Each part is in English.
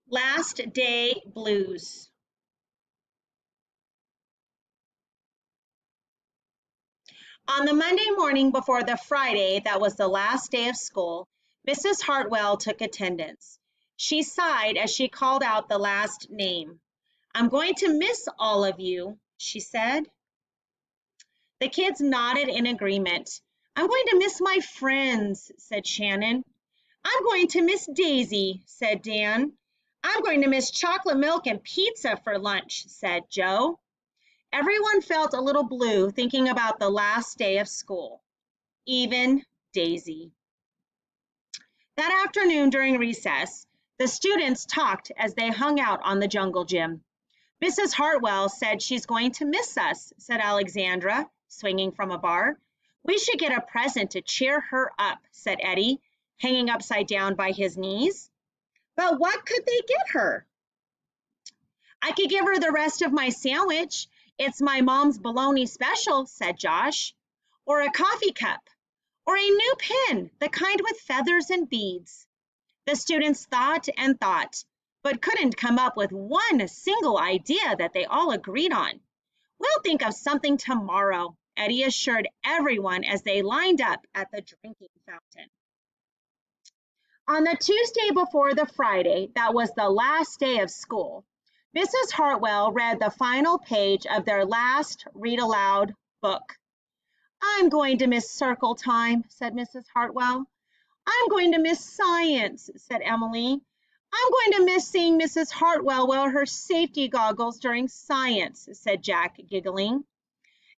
Last day blues. On the Monday morning before the Friday that was the last day of school, Mrs. Hartwell took attendance. She sighed as she called out the last name. "I'm going to miss all of you," she said. The kids nodded in agreement. "I'm going to miss my friends," said Shannon. "I'm going to miss Daisy," said Dan. "I'm going to miss chocolate milk and pizza for lunch," said Joe. Everyone felt a little blue thinking about the last day of school, even Daisy. That afternoon during recess, the students talked as they hung out on the jungle gym. "Mrs. Hartwell said she's going to miss us," said Alexandra, swinging from a bar. "We should get a present to cheer her up," said Eddie, hanging upside down by his knees. "But what could they get her?" "I could give her the rest of my sandwich. It's my mom's bologna special," said Josh. "Or a coffee cup. Or a new pin, the kind with feathers and beads." The students thought and thought, but couldn't come up with one single idea that they all agreed on. "We'll think of something tomorrow," Eddie assured everyone as they lined up at the drinking fountain. On the Tuesday before the Friday that was the last day of school, Mrs. Hartwell read the final page of their last read aloud book. "I'm going to miss circle time," said Mrs. Hartwell. "I'm going to miss science," said Emily. "I'm going to miss seeing Mrs. Hartwell wear her safety goggles during science," said Jack, giggling.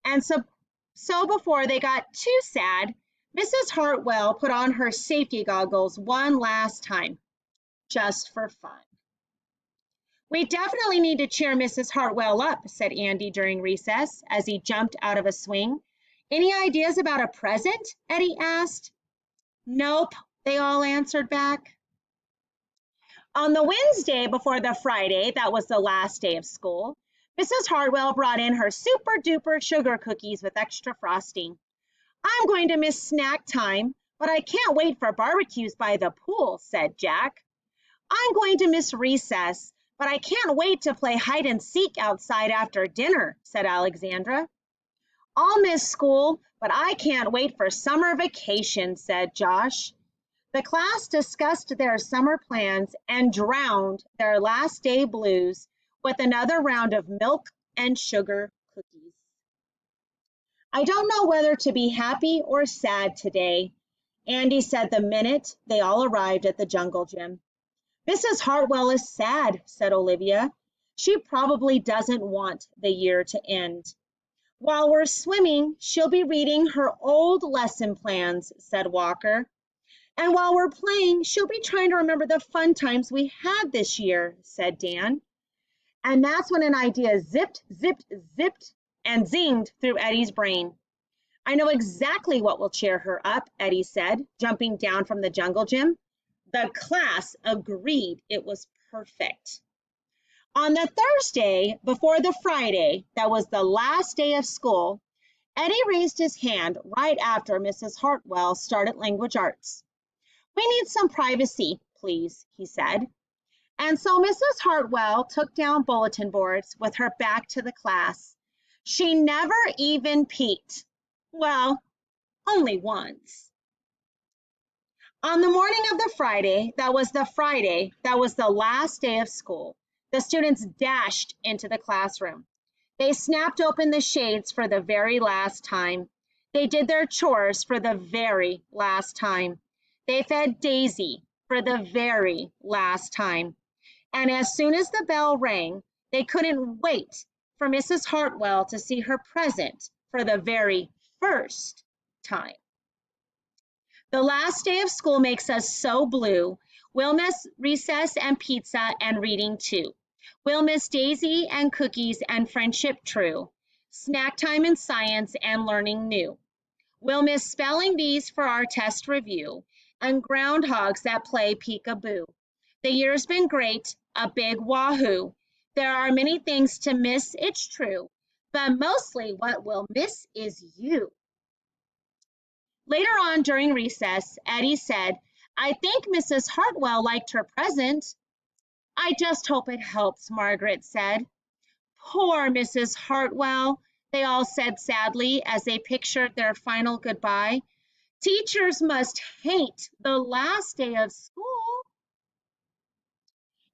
And so before they got too sad, Mrs. Hartwell put on her safety goggles one last time, just for fun. "We definitely need to cheer Mrs. Hartwell up," said Andy during recess as he jumped out of a swing. "Any ideas about a present?" Eddie asked. "Nope," they all answered back. On the Wednesday before the Friday that was the last day of school, Mrs. Hartwell brought in her super duper sugar cookies with extra frosting. "I'm going to miss snack time, but I can't wait for barbecues by the pool," said Jack. "I'm going to miss recess, but I can't wait to play hide and seek outside after dinner," said Alexandra. "I'll miss school, but I can't wait for summer vacation," said Josh. The class discussed their summer plans and drowned their last day blues with another round of milk and sugar cookies. "I don't know whether to be happy or sad today," Andy said the minute they all arrived at the jungle gym. "Mrs. Hartwell is sad," said Olivia. "She probably doesn't want the year to end." "While we're swimming, she'll be reading her old lesson plans," said Walker. "And while we're playing, she'll be trying to remember the fun times we had this year," said Dan. And that's when an idea zipped, zipped, zipped, and zinged through Eddie's brain. "I know exactly what will cheer her up," Eddie said, jumping down from the jungle gym. The class agreed it was perfect. On the Thursday before the Friday that was the last day of school, Eddie raised his hand right after Mrs. Hartwell started language arts. "We need some privacy, please," he said. And so Mrs. Hartwell took down bulletin boards with her back to the class. She never even peeked. Well, only once. On the morning of the Friday that was the last day of school, the students dashed into the classroom. They snapped open the shades for the very last time. They did their chores for the very last time. They fed Daisy for the very last time. And as soon as the bell rang, they couldn't wait for Mrs. Hartwell to see her present for the very first time. The last day of school makes us so blue. We'll miss recess and pizza and reading too. We'll miss Daisy and cookies and friendship true. Snack time and science and learning new. We'll miss spelling bees for our test review and groundhogs that play peekaboo. The year's been great, a big wahoo. There are many things to miss, it's true, but mostly what we'll miss is you. Later on during recess, Eddie said, "I think Mrs. Hartwell liked her present." I just hope it helps, Margaret said. Poor Mrs. Hartwell, they all said sadly as they pictured their final goodbye. Teachers must hate the last day of school.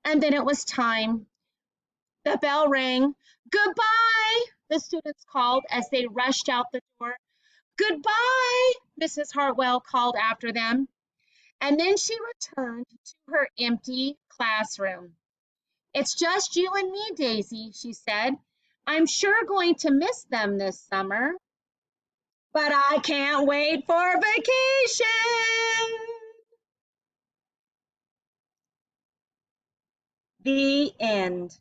And then it was time. The bell rang. Goodbye, the students called as they rushed out the door. Goodbye, Mrs. Hartwell called after them. And then she returned to her empty classroom. It's just you and me, Daisy, she said. I'm sure going to miss them this summer, but I can't wait for vacation. The end.